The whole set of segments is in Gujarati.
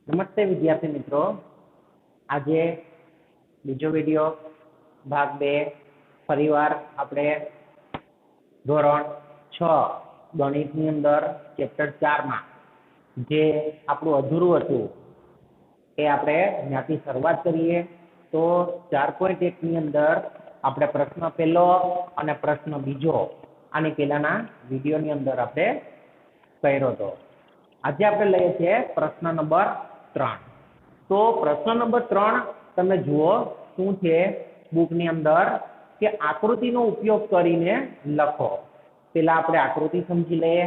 નમસ્તે વિદ્યાર્થી મિત્રો, આજે બીજો વિડીયો ભાગ 2 ફરીવાર આપણે ધોરણ 6 ગણિતની અંદર ચેપ્ટર 4 માં જે આપણું અધૂરું હતું એ આપણે ત્યાંથી શરૂઆત કરીએ. તો 4.1 ની અંદર આપણે પ્રશ્ન પહેલો અને પ્રશ્ન બીજો આની પહેલાના વિડીયોની અંદર આપણે કર્યો હતો. આજે આપણે લઈએ છીએ પ્રશ્ન નંબર 3. તો પ્રશ્ન નંબર 3 તમે જુઓ શું છે બુકની અંદર કે આકૃતિનો ઉપયોગ કરીને લખો. પહેલા આપણે આકૃતિ સમજી લઈએ.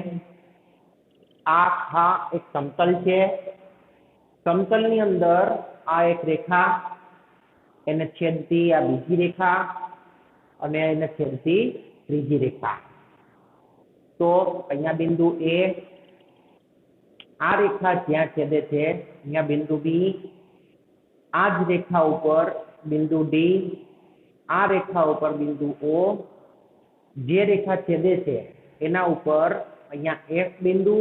આ એક સમતલ છે. સમતલની અંદર આ એક રેખા, એને છેદતી આ બીજી રેખા અને એને છેદતી ત્રીજી રેખા. તો અહીંયા બિંદુ A, આ રેખા જ્યાં છેદે છે અહીંયા બિંદુ B, આ જ રેખા ઉપર બિંદુ D, આ રેખા ઉપર બિંદુ O, જે રેખા છેદે છે એના ઉપર અહીંયા F બિંદુ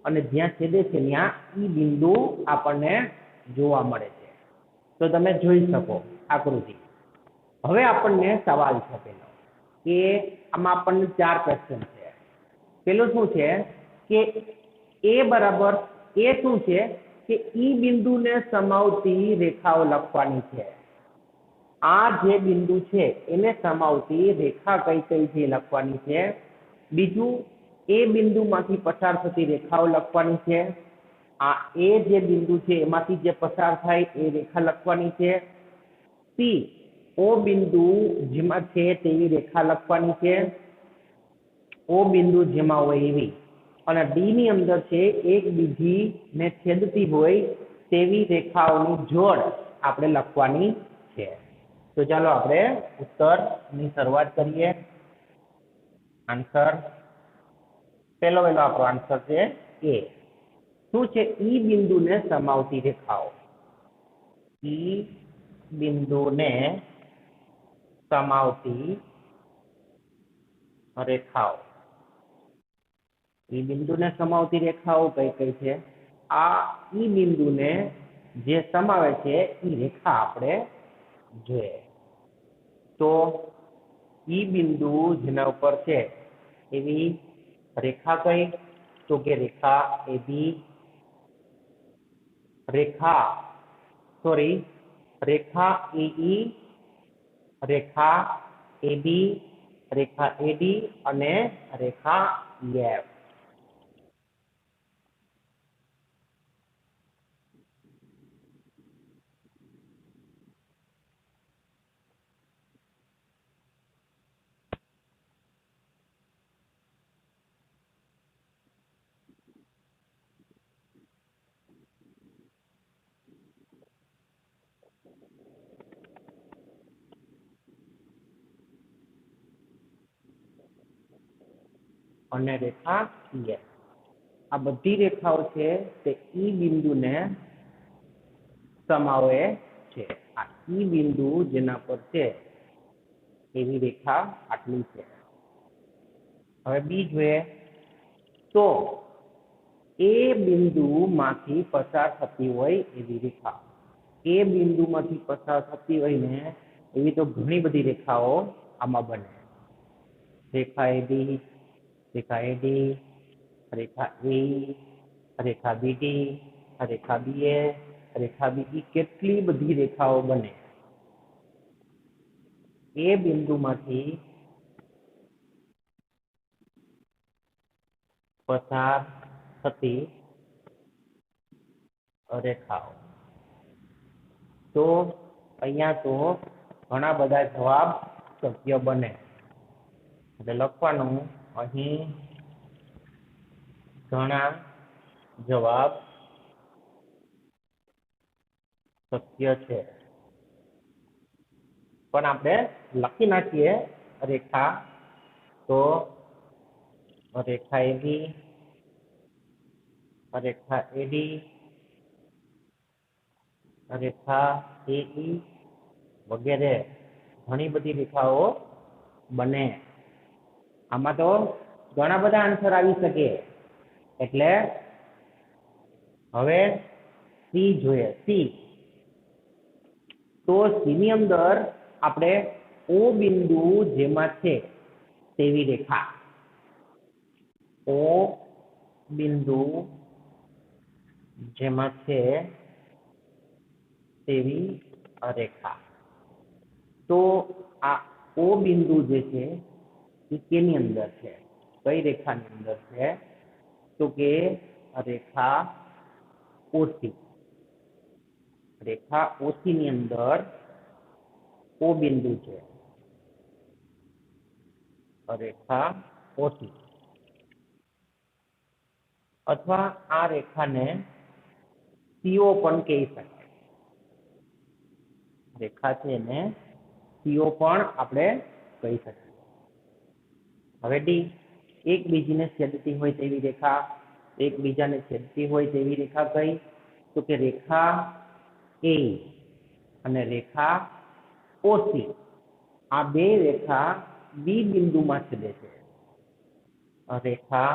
અને જ્યાં છેદે છે ત્યાં E બિંદુ આપણને જોવા મળે છે. તો તમે જોઈ શકો આકૃતિ. હવે આપણને સવાલ છે પેલો કે આમાં આપણને 4 ક્વેશ્ચન છે. પેલું શું છે કે A બરાબર એ શું છે કે E બિંદુને સમાવતી રેખાઓ લખવાની છે. આ જે બિંદુ છે એને સમાવતી રેખા કઈ કઈ છે લખવાની છે. બીજું એ બિંદુમાંથી પસાર થતી રેખાઓ લખવાની છે. આ એ જે બિંદુ છે એમાંથી જે પસાર થાય એ રેખા લખવાની છે. P O બિંદુ જેમાં છે તેવી રેખા લખવાની છે. O બિંદુ જેમાં હોય એવી. અને D ની અંદર છે એક બીજી ને છેદતી હોય તેવી રેખાઓની જોડ આપણે લખવાની છે. તો ચાલો આપણે ઉત્તરની શરૂઆત કરીએ. આન્સર પહેલો આપણો આન્સર છે A. શું છે? E બિંદુને સમાવતી રેખાઓ. E બિંદુને સમાવતી રેખાઓ. E બિંદુને સમાવતી રેખાઓ કઈ કઈ છે? આ E બિંદુને જે સમાવે છે એ રેખા આપણે જોઈએ. તો E બિંદુ જેના ઉપર છે એવી રેખા કઈ? તો કે રેખા AB, રેખા AE, રેખા AB, રેખા AD અને રેખા EF. અને રેખા EF. આ બધી રેખાઓ છે તે E બિંદુને સમાવે છે. આ E બિંદુ જેના પર છે એવી રેખા આટલી છે. હવે બી જોઈએ તો એ બિંદુમાંથી પસાર થતી હોય એવી રેખા. એ બિંદુમાંથી પસાર થતી હોય ને એવી તો ઘણી બધી રેખાઓ આમાં બને. રેખા AB, Rekha AD, Rekha AE, Rekha BD, Rekha BA, Rekha BE, કેટલી બધી રેખાઓ બને. એ બિંદુમાંથી પસાર થતી રેખાઓ. તો અહીંયા તો ઘણા બધા જવાબ શક્ય બને. એટલે લખવાનું અહીં ઘણા જવાબ શક્ય છે. પણ આપણે લખી નાખીએ રેખા. તો રેખા AB, રેખા AD, રેખા AE વગેરે ઘણી બધી રેખાઓ બને. આમાં તો ઘણા બધા આન્સર આવી શકે. એટલે હવે સી જોઈએ, સી. તો સી ની અંદર આપણે ઓ બિંદુ જેમાં છે તેવી રેખા, ઓ બિંદુ જેમાં છે તેવી રેખા. તો આ ઓ બિંદુ જે છે એ કેની અંદર છે, કઈ રેખાની અંદર છે? તો કે રેખા ઓસી. રેખા ઓસી ની અંદર ઓ બિંદુ છે, રેખા ઓસી. અથવા આ રેખાને સીઓ પણ કહી શકાય. રેખા છે એને સીઓ પણ આપણે કહી શકીએ. હવે ડી, એકબીજાને છેદતી હોય તેવી રેખા, એકબીજાને છેદતી હોય તેવી રેખા કઈ? તો કે રેખા એ અને રેખા ઓસી. આ બે રેખા બી બિંદુમાં છેદે છે. રેખા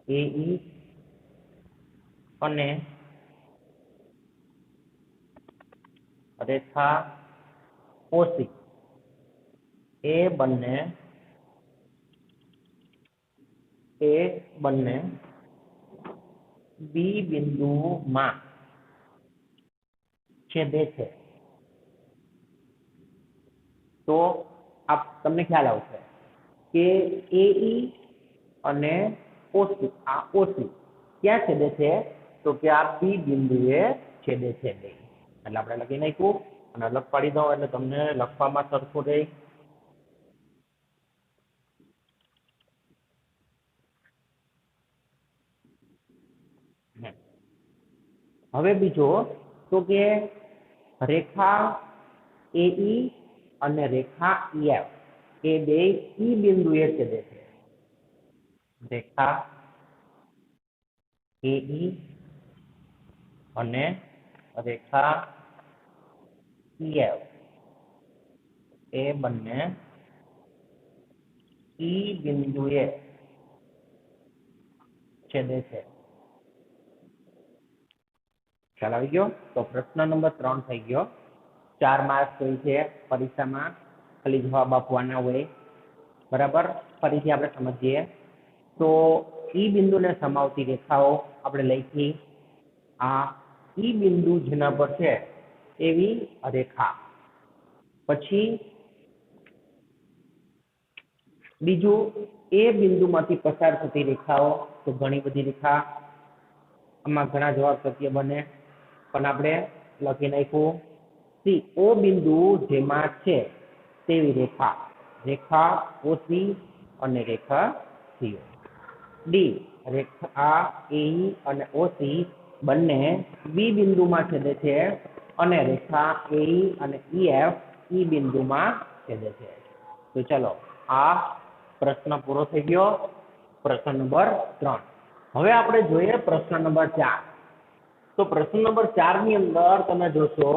એઈ અને રેખા ઓસી એ બંને બી બિંદુમાં છેદે છે. તો તમને ખ્યાલ આવશે કે એઈ અને ઓસી, આ ઓસી ક્યાં છેદે છે? તો કે આ બી બિંદુએ છેદે છે. એટલે આપણે લખી નાખ્યું અને અલગ પાડી દો એટલે તમને લખવામાં સરખું રહે. હવે બીજો તો કે રેખા એઈ અને રેખા ઈએફ એ બે ઈ બિંદુએ છેદે છે. રેખા એઈ અને રેખા ઈએફ એ બંને ઈ બિંદુએ છેદે છે. ખ્યાલ આવી ગયો? તો પ્રશ્ન નંબર 3 થઈ ગયો. 4 માર્ક્સ હોય છે પરીક્ષામાં, ખાલી જવાબ આપવાના હોય. બરાબર? ફરીથી આપણે સમજીએ તો ઈ બિંદુને સમાવતી રેખાઓ આપણે લખી. આ ઈ બિંદુ જેના પર છે એવી રેખા. પછી બીજું એ બિંદુમાંથી પસાર થતી રેખાઓ, તો ઘણી બધી રેખા, આમાં ઘણા જવાબ શક્ય બને, પણ આપણે લખી નાખ્યું સી, ઓ બિંદુ જેમાં છે તેવી રેખા, રેખા ઓસી અને રેખા સીઓ. ડી, રેખા એઈ અને ઓસી બંને બી બિંદુમાં છેદે છે અને રેખા એઈ અને ઈએફ ઈ બિંદુમાં છેદે છે. તો ચલો, આ પ્રશ્ન પૂરો થઈ ગયો. પ્રશ્ન નંબર 3. હવે આપણે જોઈએ પ્રશ્ન નંબર 4. તો પ્રશ્ન નંબર 4 ની અંદર તમે જોશો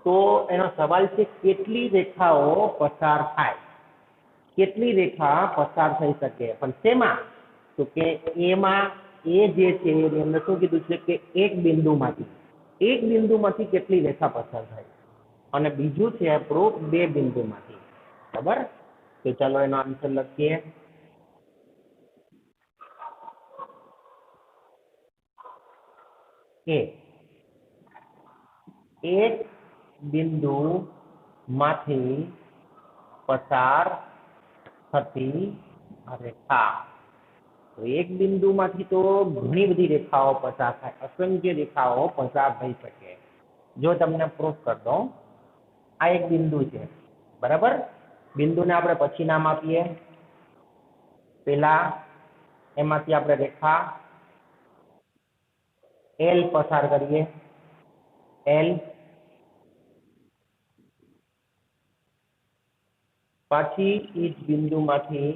તો એનો સવાલ છે કેટલી રેખાઓ પસાર થાય, કેટલી રેખા પસાર થઈ શકે, પણ શેમાં? તો કે એમાં એ જે છે એની અંદર શું કીધું છે કે એક બિંદુમાંથી કેટલી રેખા પસાર થાય, અને બીજું છે આપણું બે બિંદુમાંથી. બરાબર? તો ચાલો એનો આન્સર લખીએ. કે એક બિંદુમાંથી પસાર થતી રેખા. તો એક બિંદુમાંથી તો ઘણી બધી રેખાઓ પસાર થાય, અસંખ્ય રેખાઓ પસાર થઈ શકે. જો તમને પ્રૂફ કરી દઉં, આ એક બિંદુ છે. બરાબર? બિંદુને આપણે પછી નામ આપીએ. પેલા એમાંથી આપણે રેખા એલ પસાર કરીએ. એલ, પછી એ જ બિંદુમાંથી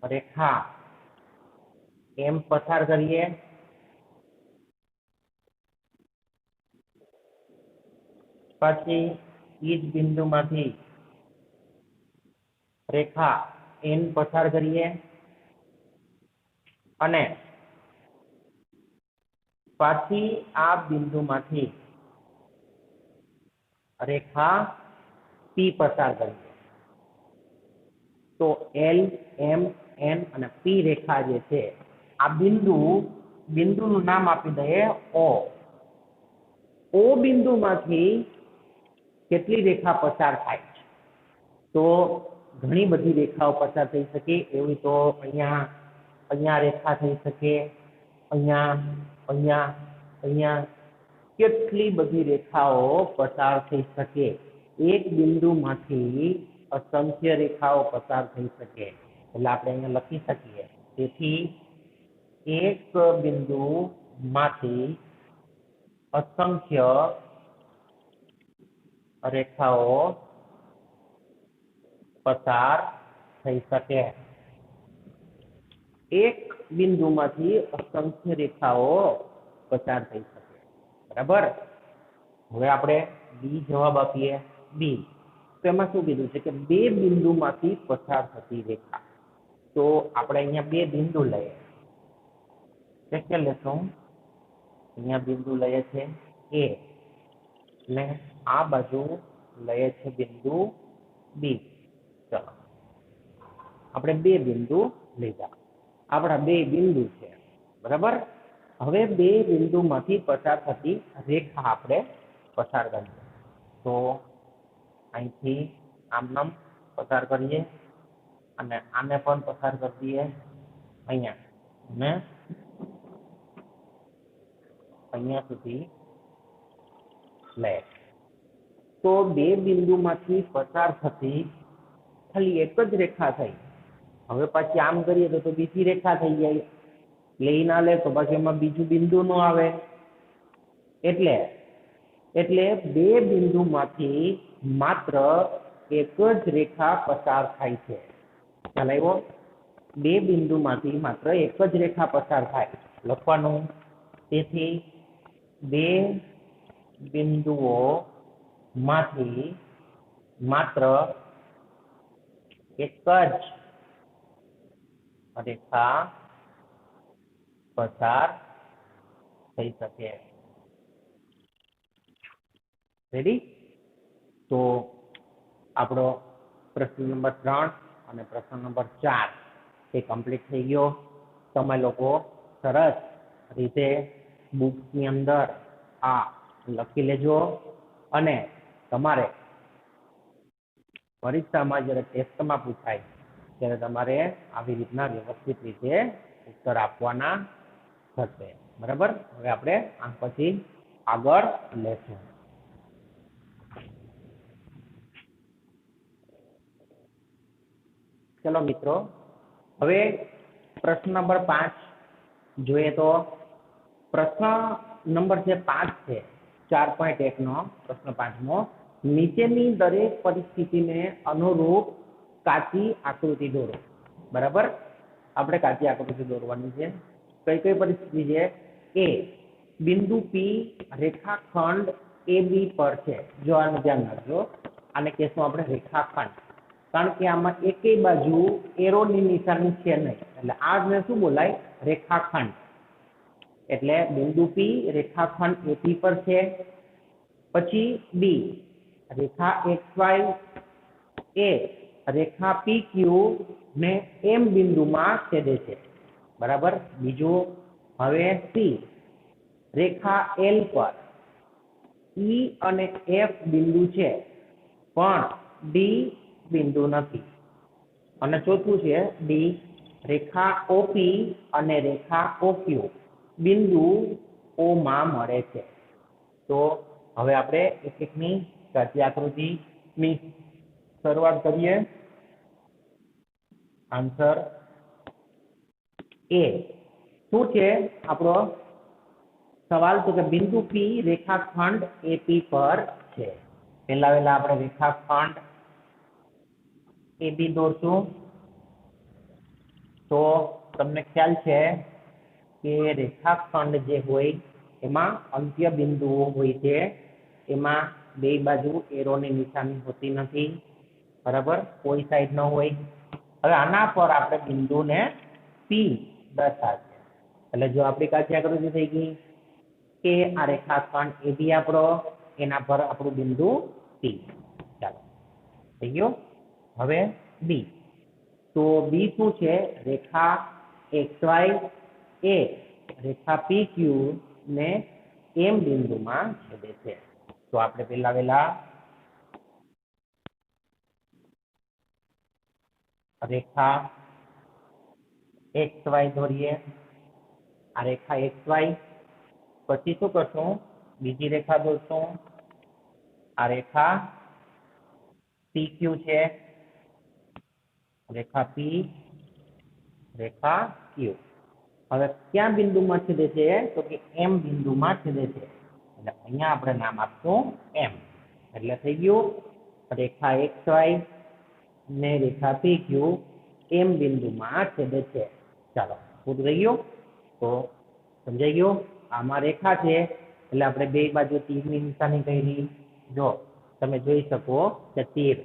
રેખા એમ પસાર કરીએ. પછી એ જ બિંદુમાંથી રેખા એન પસાર કરીએ. અને પાછી આ બિંદુમાંથી રેખા પી પસાર કરીએ તો એલ એમ એન અને પી રેખા જે છે આ બિંદુનું નામ આપી દઈએ ઓ બિંદુમાંથી કેટલી રેખા પસાર થાય છે તો ઘણી બધી રેખાઓ પસાર થઈ શકે એવી તો અહીંયા રેખા થઈ શકે અહીંયા કેટલી બધી રેખાઓ પસાર થઈ શકે એક બિંદુમાંથી અસંખ્ય રેખાઓ પસાર થઈ શકે એટલે આપણે અહીંયા લખી શકીએ તેથી એક બિંદુમાંથી અસંખ્ય રેખાઓ પસાર થઈ શકે એક બિંદુમાંથી અસંખ્ય રેખાઓ પસાર થઈ શકે બરાબર હવે આપણે બી જવાબ આપીએ બી તો એમાં શું કીધું છે કે બે બિંદુમાંથી પસાર થતી રેખા તો આપણે અહીંયા બે બિંદુ લઈએ કે લેશું અહીંયા બિંદુ લઈએ છે એ અને આ બાજુ લઈએ છે બિંદુ બી ચલો આપણે બે બિંદુ લીધા આપણા બે બિંદુ છે બરાબર હવે બે બિંદુમાંથી પસાર થતી રેખા આપણે પસાર કરીએ તો અહીંથી આમ પસાર કરીએ અને આને પણ પસાર કરી દઈએ અહીંયા અને અહીંયા સુધી લે તો બે બિંદુમાંથી પસાર થતી ખાલી એક જ રેખા થઈ હવે પછી આમ કરીએ તો બીજી રેખા થઈ જાય લઈ ના લે તો પછી એમાં બીજું બિંદુ ન આવે એટલે બે બિંદુમાંથી માત્ર એક જ રેખા પસાર થાય છે ખ્યાલ આવ્યો બે બિંદુમાંથી માત્ર એક જ રેખા પસાર થાય લખવાનું તેથી બે બિંદુઓમાંથી માત્ર એક જ રેખા પસાર થઈ શકે રેડી તો આપણો પ્રશ્ન નંબર 3 અને પ્રશ્ન નંબર 4 એ કમ્પ્લીટ થઈ ગયો તમે લોકો સરસ રીતે બુકની અંદર આ લખી લેજો અને તમારે પરીક્ષામાં જ્યારે ટેસ્ટમાં પૂછાય ત્યારે તમારે આવી રીતના વ્યવસ્થિત રીતે ઉત્તર આપવાના થશે બરાબર હવે આપણે આ પછી આગળ લેશું ચલો મિત્રો હવે પ્રશ્ન નંબર 5 જોઈએ તો પ્રશ્ન નંબર જે 5 છે 4.1 નો પ્રશ્ન 5મો નીચેની દરેક પરિસ્થિતિને અનુરૂપ કાચી આકૃતિ દોરો બરાબર આપણે કાચી આકૃતિ દોરવાની છે કઈ કઈ પરિસ્થિતિ છે એ બિંદુ પી રેખાખંડ AB પર છે જો આને ધ્યાન રાખજો આને કહેશું આપણે રેખાખંડ કારણ કે આમાં એકેય બાજુ એરોની નિશાની છે નહીં એટલે આને શું બોલાય રેખાખંડ એટલે બિંદુ પી રેખાખંડ AP પર છે પછી બી રેખા XY એ રેખા PQ ને M બિંદુમાં છેદે છે બરાબર બીજું હવે સી રેખા L પર E અને F બિંદુ છે પણ ડી બિંદુ નથી અને ચોથું છે ડી રેખા OP અને રેખા OQ બિંદુ O માં મળે છે તો હવે આપણે એક એકની કાચી આકૃતિની શરૂઆત કરીએ આન્સર એ શું છે આપણો સવાલ તો કે બિંદુ પી રેખાખંડ AP પર છે પહેલા આપણે રેખાખંડ AB દોરશું તો તમને ખ્યાલ છે કે રેખાખંડ જે હોય એમાં અંત્ય બિંદુઓ હોય છે એમાં બે બાજુ એરોની નિશાની હોતી નથી બરાબર કોઈ સાઈડ ન હોય હવે આના પર આપણે બિંદુને P દર્શાવીએ એટલે જો આપણી કાચી આકૃતિ થઈ ગઈ કે આ રેખાખંડ એ બી આપણો, એના પર આપણું બિંદુ સી. ચાલો થઈ ગયું. હવે બી. તો બી શું છે? રેખા XY એ રેખા PQ ને એમ બિંદુમાં છેદે છે. તો આપણે પહેલા રેખા XY દોરીએ. આ રેખા XY, પછી શું કરશું? બીજી રેખા દોરશું. આ રેખા PQ છે, રેખા P, રેખા Q. હવે ક્યાં બિંદુમાં છેદે છે? તો કે M બિંદુમાં છેદે છે. એટલે અહીંયા આપણે નામ આપશું M. એટલે થઈ ગયું રેખા XY ને રેખા PQ M બિંદુમાં છેદે છે. ચાલો પૂરું થઈ ગયું. તો સમજાઈ ગયું? આમાં રેખા છે એટલે આપણે બે બાજુ તીરની નિશાની કરી. જો તમે જોઈ શકો કે તીર,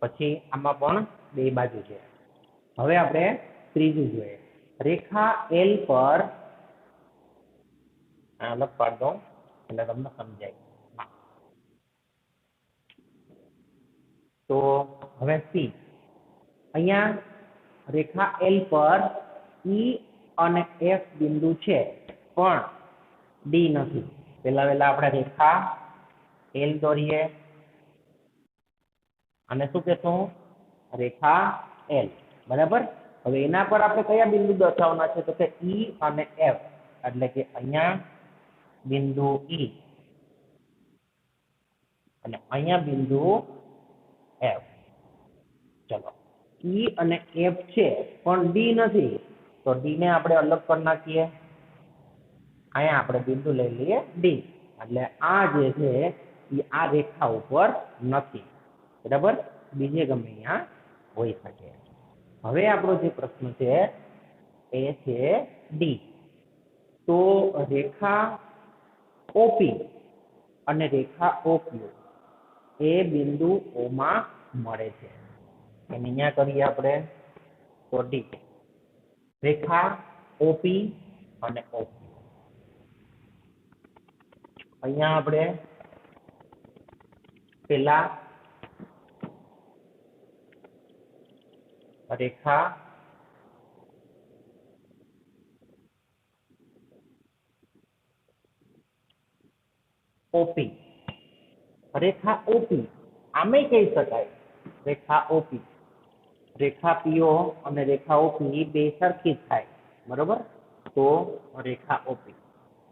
પછી આમાં પણ બે બાજુ છે. હવે આપણે ત્રીજું જોઈએ. રેખા L પર અલગ પાડ દો એટલે તમને સમજાય. તો હવે સી. અહીંયા રેખા L પર E અને F બિંદુ છે પણ ડી નથી. પહેલા આપણે રેખા L દોરીએ અને શું કહેશું? રેખા L. બરાબર. હવે એના પર આપણે કયા બિંદુ દર્શાવવાના છે? તો કે E અને F. એટલે કે અહીંયા બિંદુ E અને અહીંયા બિંદુ F. ચલો, E અને F છે પણ ડી નથી, તો ડી ને આપણે અલગ કરી નાખીએ. અહીંયા આપણે બિંદુ લઈ લઈએ ડી. એટલે આ જે છે એ આ રેખા ઉપર નથી. બરાબર. બીજે ગમે અહીંયા હોઈ શકે. હવે આપણો જે પ્રશ્ન છે એ છે ડી. તો રેખા OP અને રેખા OQ એ બિંદુ O માં મળે છે. એને અહીંયા કરીએ આપણે. તો ડી. રેખા OP અને OQ. અહીંયા આપણે પેલા રેખા OP. રેખા OP આમે કહી શકાય રેખા OP. રેખા PO અને રેખા OP બે સરખી જ થાય. બરોબર. તો રેખા OP.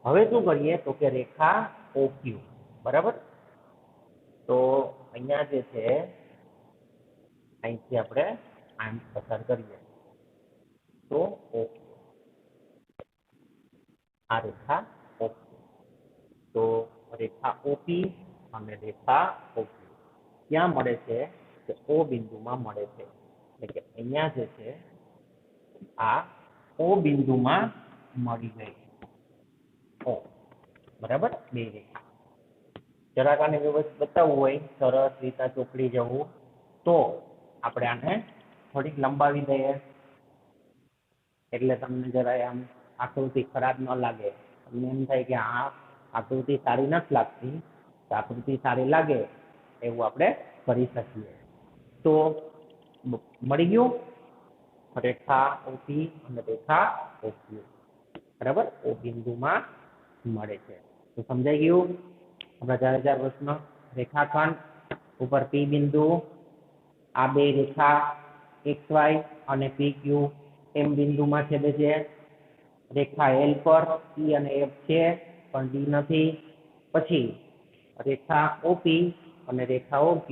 હવે શું કરીએ? તો કે રેખા OQ. બરાબર. તો અહીંયા જે છે અહીંથી આપણે આમ પસાર કરીએ તો OQ. આ રેખા OQ. તો રેખા OP અને રેખા OQ ક્યાં મળે છે? કે O બિંદુમાં મળે છે. એટલે કે અહીંયા જે છે આ O બિંદુમાં મળી ગઈ. O. બરાબર. બે રેખા. જરાક આને વ્યવસ્થિત બતાવવું હોય, સરસ રીતે ચોકડી જવું, તો આપણે આને થોડીક લંબાવી દઈએ એટલે તમને જરાય આમ આકૃતિ ખરાબ ન લાગે. તમને એમ થાય કે આ આકૃતિ સારી નથી લાગતી, આકૃતિ સારી લાગે એવું આપણે કરી શકીએ. તો મળી ગયું રેખા OP અને રેખા OQ. બરાબર. O બિંદુમાં મળે છે. તો સમજાઈ ગયું? આપણા 4 પ્રશ્ન. રેખાખંડ ઉપર P બિંદુ, આ બે રેખા XY અને PQ M બિંદુમાં છેદે છે. રેખા L પર E અને F છે પણ D નથી. પછી રેખા OP અને રેખા OQ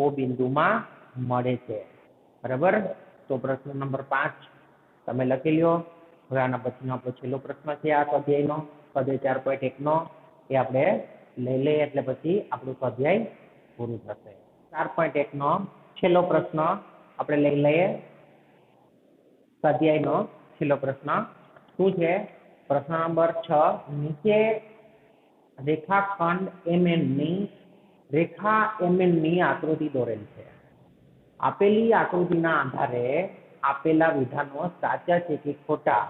O બિંદુમાં મળે છે. બરાબર. તો પ્રશ્ન નંબર 5 તમે લખી લ્યો. હવે આના પછીનો આપણો છેલ્લો પ્રશ્ન છે આ સ્વાધ્યાયનો, સ્વાધ્યાય 4.1 નો. એ આપણે લઈ લઈએ એટલે પછી આપણું સ્વાધ્યાય પૂરું થશે. 4.1 નો છેલ્લો પ્રશ્ન આપણે લઈ લઈએ. સ્વાધ્યાયનો છેલ્લો પ્રશ્ન શું છે? પ્રશ્ન નંબર 6. નીચે રેખાખંડ MN ની રેખા MN ની આકૃતિ દોરેલ છે. આપેલી આકૃતિના આધારે આપેલા વિધાનો સાચા છે કે ખોટા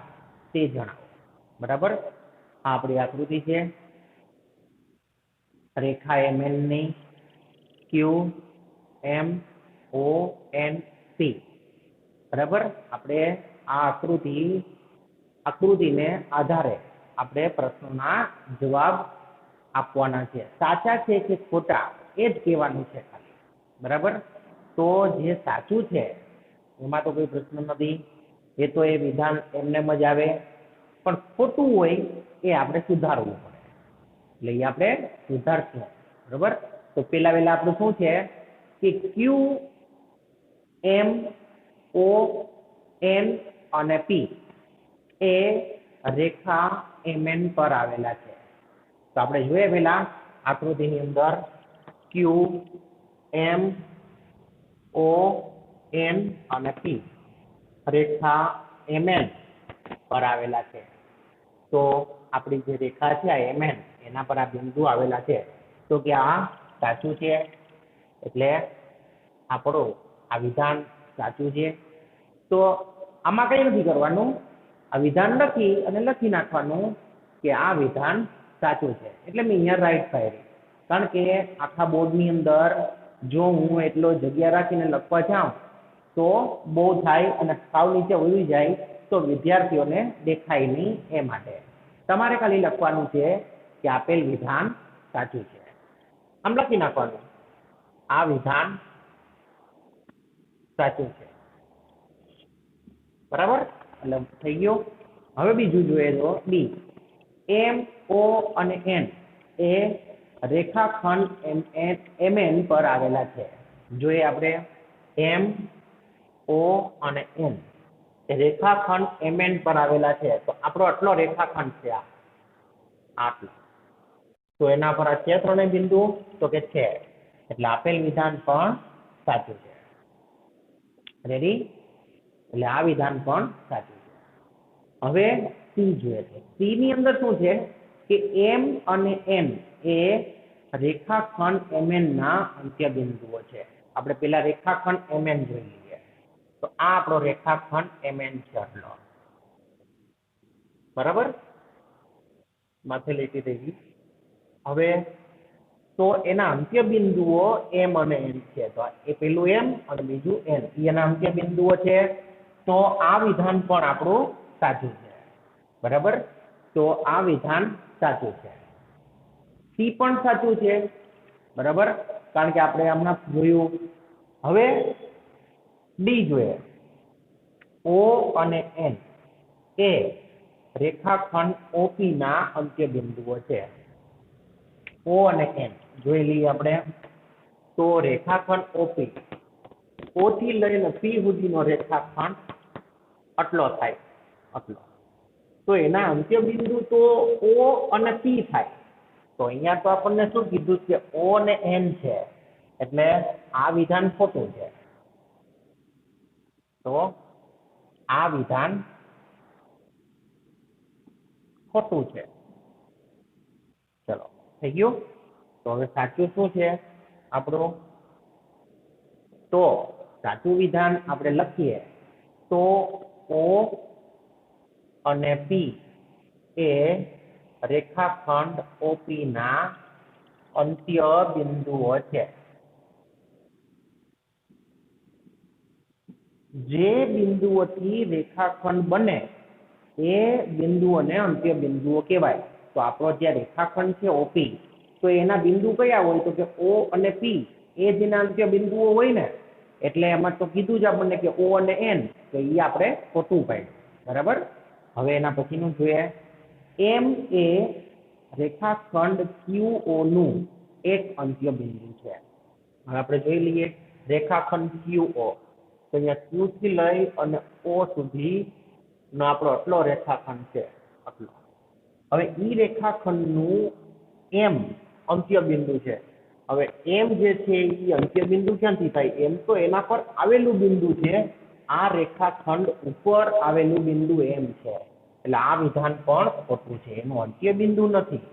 તે જણાવો. બરાબર. આ આપણી આકૃતિ છે રેખા MN ની QMONP. બરાબર. આપણે આ આકૃતિને આધારે આપણે પ્રશ્નોના જવાબ આપવાના છે. સાચા છે કે ખોટા એ જ કહેવાનું છે ખાલી. બરાબર. તો જે સાચું છે એમાં તો કોઈ પ્રશ્ન નથી, એ તો એ વિધાન એમને જ આવે. પણ ખોટું હોય એ આપણે સુધારવું પડે, એટલે એ આપણે સુધારશું. બરાબર. તો પેલા આપણું શું છે કે QMON અને P એ રેખા MN પર આવેલા છે. તો આપણે જોઈએ પેલા આકૃતિની અંદર QMON અને P રેખા MN પર આવેલા છે. તો આપણી જે રેખા છે આ MN એના પર આ બિંદુ આવેલા છે. તો કે આ સાચું છે, એટલે આપણું આ વિધાન સાચું છે. તો આમાં કંઈ નથી કરવાનું, આ વિધાન લખી નાખવાનું કે આ વિધાન સાચું છે. એટલે મેં અહીંયા રાઈટ પાડી, કારણ કે આખા બોર્ડની અંદર જો હું એટલો જગ્યા રાખીને લખવા જાઉં તો બહુ થાય અને સાવ નીચે વળી જાય તો વિદ્યાર્થીઓને દેખાય નહીં. એ માટે તમારે ખાલી લખવાનું છે કે આપેલ વિધાન સાચું છે. આમ લખી નાખવાનું, આ વિધાન સાચું છે. બરાબર. એટલે થઈ ગયો. હવે બીજું જોઈએ તો બી. MO અને N એ રેખાખંડ MN પર આવેલા છે. જોઈએ આપણે MO અને N એ રેખાખંડ MN પર આવેલા છે. તો આપણો આટલો રેખાખંડ છે આટલો. તો એના પર આ છે ત્રણેય બિંદુ, તો કે છે, એટલે આપેલ વિધાન પણ સાચું છે. રેડી. એટલે આ વિધાન પણ સાચું છે. હવે સી જોઈએ છે. સી ની અંદર શું છે કે M અને N એ રેખાખંડ MN ના અંત્ય બિંદુઓ છે. આપણે પેલા રેખાખંડ MN જોઈ લઈએ. તો આ આપણો રેખાખંડ MN છે આટલો. બરાબર. માથે લીટી થઈ ગઈ. હવે તો એના અંત્ય બિંદુઓ M અને N છે. તો એ પેલું M અને બીજું N એના અંત્ય બિંદુઓ છે. તો આ વિધાન પણ આપણું સાચું છે. બરાબર. તો આ વિધાન સાચું છે. સી પણ સાચું છે. બરાબર, કારણ કે આપણે હમણાં જોયું. હવે ડી જોઈએ. O અને N એ રેખાખંડ OP ના અંત્ય બિંદુઓ છે. O અને N જોઈ લઈએ આપણે. તો રેખાખંડ OP, O થી લઈને P સુધીનો રેખાખંડ આટલો થાય, આટલો. તો એના અંત્ય બિંદુ તો O અને P થાય. તો અહીંયા તો આપણને શું કીધું કે O અને N છે, એટલે આ વિધાન ખોટું છે. તો આ વિધાન ખોટું છે. ચલો, થઈ ગયું. તો હવે સાચું શું છે આપણું? તો સાચું વિધાન આપણે લખીએ તો O અને P એ રેખાખંડ OP ના અંત્ય બિંદુઓ છે. જે બિંદુઓથી રેખાખંડ બને એ બિંદુઓને અંત્ય બિંદુઓ કહેવાય. તો આપણો જે રેખાખંડ છે OP, તો એના બિંદુ કયા હોય? તો કે O અને P એ જેના અંત્ય બિંદુઓ હોય ને, એટલે એમાં તો કીધું જ આપણને કે O અને N, તો એ આપણે ખોટું પાડ્યું. બરાબર. હવે એના પછીનું જોઈએ. M એ રેખાખંડ QO નું એક અંત્ય બિંદુ છે. હવે આપણે જોઈ લઈએ રેખાખંડ QO. તો અહીંયા Q થી લઈ અને O સુધી નો આપણો આટલો રેખાખંડ છે, આટલો. હવે ઈ રેખાખંડનું M અંત્ય બિંદુ છે. હવે M જે છે એ અંત્ય બિંદુ ક્યાંથી થાય? M તો એના પર આવેલું બિંદુ છે. આ રેખાખંડ ઉપર આવેલું બિંદુ M છે. એટલે આ વિધાન પણ ખોટું છે, એનું અંત્ય બિંદુ નથી.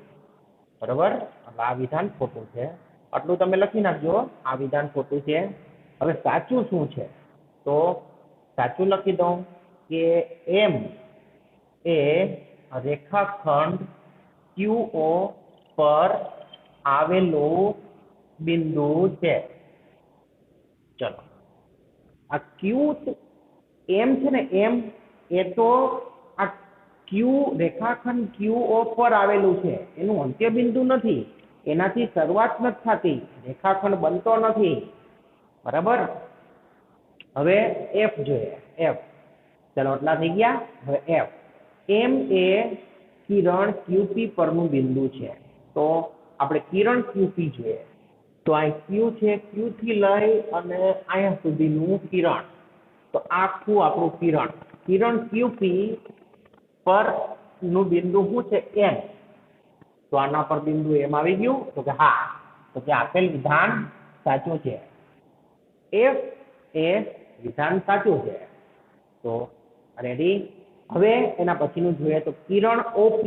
બરાબર. આ વિધાન ખોટું છે. આટલું તમે લખી નાખજો, આ વિધાન ખોટું છે. હવે સાચું શું છે? તો સાચું લખી દઉં કે M એ રેખાખંડ QO પર આવેલું બિંદુ છે. ચલો, આ ક્યુ એમ છે ને, એમ એ તો આ ક્યુ રેખાખંડ QO પર આવેલું છે, એનું અંત્ય બિંદુ નથી, એનાથી શરૂઆત નથી થતી, રેખાખંડ બનતો નથી. બરાબર. હવે એફ જોઈએ. એફ, ચલો એટલા થઈ ગયા. હવે એફ, એમ એ કિરણ QP પરનું બિંદુ છે. તો આપણે કિરણ QP જોઈએ. તો આ ક્યુ છે, ક્યુ થી લઈ અને અહીંયા સુધીનું કિરણ. તો આખું આપણું કિરણ QP પર નું બિંદુ શું છે? એમ. તો આના પર બિંદુ એમ આવી ગયું. તો કે હા, તો કે આપેલ વિધાન સાચું છે. એફ એ વિધાન સાચું છે. તો રેડી. હવે એના પછીનું જોઈએ તો કિરણ OP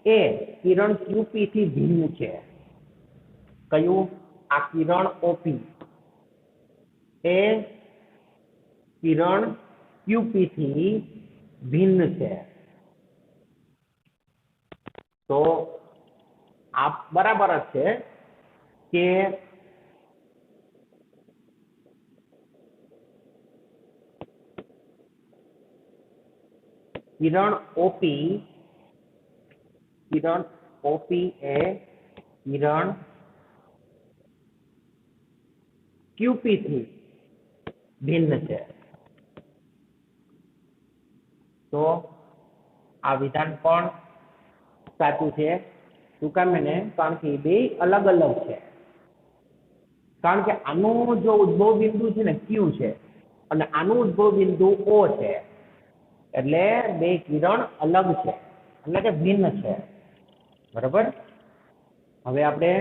એ કિરણ QP થી ભિન્ન છે. કયું? આ કિરણ OP એ કિરણ QP થી ભિન્ન છે. તો આ બરાબર જ છે કે કિરણ OP એ કિરણ QP થી ભિન્ન છે. તો આ વિધાન પણ સાચું છે. શું કામ? એને કારણ કે બે અલગ અલગ છે. કારણ કે આનું જો ઉદ્ભવ બિંદુ છે ને Q છે, અને આનું ઉદ્ભવ બિંદુ O છે, એટલે બે કિરણ અલગ છે, એટલે કે ભિન્ન છે. બરાબર. હવે આપણે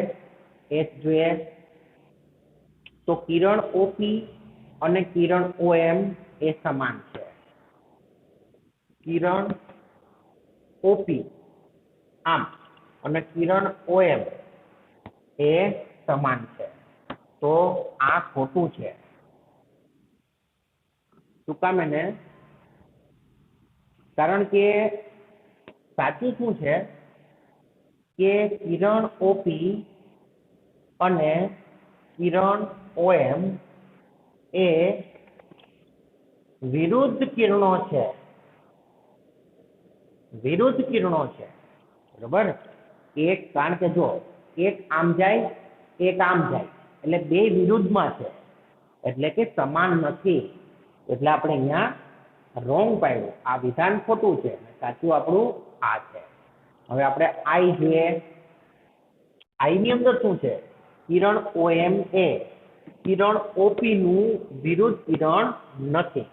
એસ જોઈએ. તો કિરણ OP અને કિરણ OM એ સમાન છે. કિરણ OP આમ અને કિરણ OM એ સમાન છે. તો આ ખોટું છે. શું કામ? એને કારણ કે સાચું શું છે કે કિરણ OP અને કિરણ OM એ વિરુદ્ધ કિરણો છે. વિરુદ્ધ કિરણો છે. બરોબર. એક, કારણ કે જો એક આમ જાય, એક આમ જાય, એટલે બે વિરુદ્ધમાં છે, એટલે કે સમાન નથી. એટલે આપણે અહીંયા રોંગ પાડ્યું. આ વિધાન ખોટું છે. સાચું આપણું આ છે. હવે આપણે આઈ જોઈએ. આઈ ની અંદર શું છે? કિરણ OM એ કિરણ OP નું વિરુદ્ધ કિરણ નથી.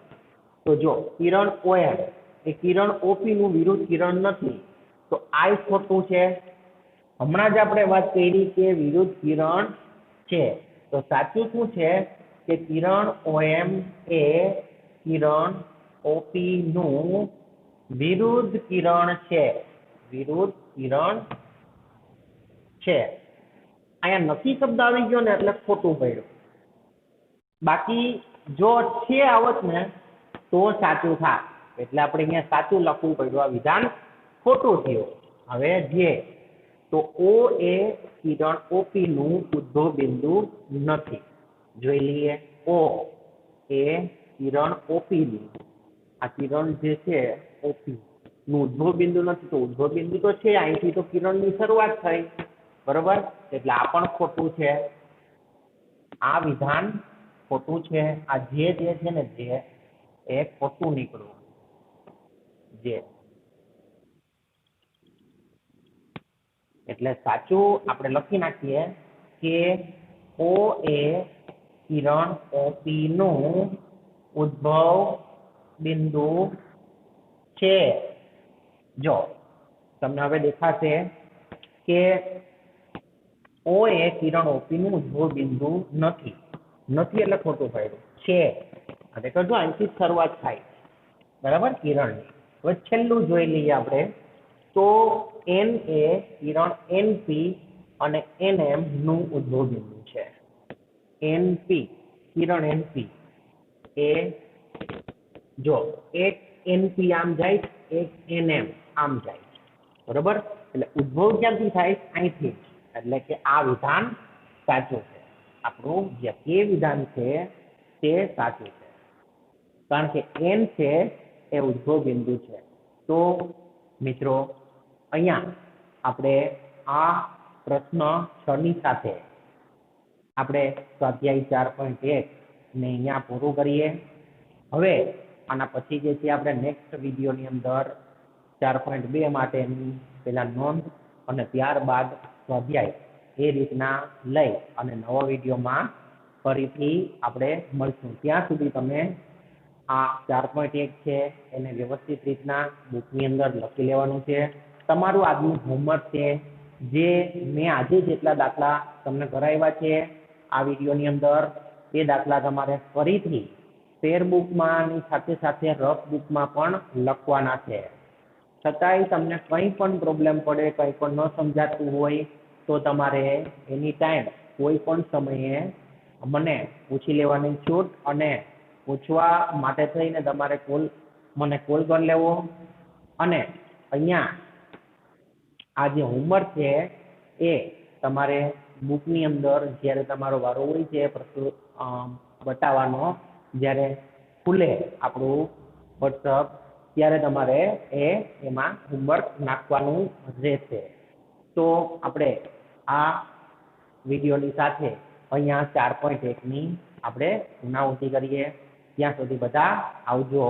તો જો કિરણ OM એ કિરણ OP નું વિરુદ્ધ કિરણ નથી, તો આઈ ખોટું છે. હમણાં જ આપણે વાત કરી કે વિરુદ્ધ કિરણ છે. તો સાચું શું છે કે કિરણ OM એ કિરણ OP નું વિરુદ્ધ કિરણ છે. વિરુદ્ધ કિરણ છે. અહીંયા નથી શબ્દ આવી ગયો ને એટલે ખોટું પડ્યું. બાકી જો છે આવત ને તો સાચું થાય. એટલે આપણે અહીંયા સાચું લખવું પડ્યું. આ વિધાન ખોટું થયું. હવે જે તો O એ કિરણ OP નું ઉદ્ભવ બિંદુ નથી. જોઈ લઈએ. O એ કિરણ OP નું, આ કિરણ જે છે OP નું ઉદ્ભવ બિંદુ નથી. તો ઉદ્ભવ બિંદુ તો છે, અહીંથી તો કિરણની શરૂઆત થઈ. બરોબર. એટલે આ પણ ખોટું છે. આ વિધાન ખોટું છે. આ જે છે ને જે એ ખોટું નીકળ્યું. જે એટલે સાચું આપણે લખી નાખીએ કે O એ કિરણ OP નું ઉદ્ભવ બિંદુ છે. જો તમને હવે દેખાશે કે O એ કિરણ OP નું ઉદ્ભવ બિંદુ નથી. નથી એટલે ખોટું પડ્યું. છે એટલે તો જો અહીંથી શરૂઆત થાય. બરાબર. કિરણની. હવે છેલ્લું જોઈ લઈએ આપણે. તો N એ કિરણ NP અને NM નું ઉદ્ભવ બિંદુ છે. NP, કિરણ NP એ જો એક NP આમ જાય, એક NM, આમ જાય બરોબર એટલે ઉદ્ભવ ક્યાંથી થાય અહીંથી એટલે કે આ વિધાન સાચું છે આપણું જે કે વિધાન છે તે સાચું છે કારણ કે n છે એ ઉદ્ભવ બિંદુ છે તો મિત્રો અહીંયા આપણે આ પ્રશ્ન 6 ની સાથે આપણે સ્વાધ્યાય 4.1 ને અહીંયા પૂરું કરીએ હવે આના પછી જે છે આપણે નેક્સ્ટ વિડીયોની અંદર 4.2 માટેની પેલા નોંધ અને ત્યારબાદ સ્વાધ્યાય એ રીતના લઈ અને નવા વિડીયોમાં ફરીથી આપણે મળશું ત્યાં સુધી તમે આ 4.1 છે એને વ્યવસ્થિત રીતના બુકની અંદર લખી લેવાનું છે તમારું આજનું હોમવર્ક છે જે મેં આજે જેટલા દાખલા તમને કરાવ્યા છે આ વિડીયોની અંદર એ દાખલા તમારે ફરીથી પેર બુકમાંની સાથે સાથે રફ બુકમાં પણ લખવાના છે છતાંય તમને કંઈ પણ પ્રોબ્લેમ પડે કંઈ પણ ન સમજાતું હોય તો તમારે એની ટાઈમ કોઈ પણ સમયે મને પૂછી લેવાની છૂટ અને પૂછવા માટે થઈને તમારે મને કોલ કરી લેવો અને અહીંયા આ જે હોમવર્ક છે એ તમારે બુકની અંદર જ્યારે તમારો વારો હોય છે બતાવવાનો જ્યારે ખુલે આપણું વોટ્સઅપ ત્યારે તમારે એમાં હોમવર્ક નાખવાનું રહેશે તો આપણે આ વિડીયોની સાથે અહીંયા 4.1 ની આપણે પૂર્ણાહુતિ કરીએ ત્યાં સુધી બધા આવજો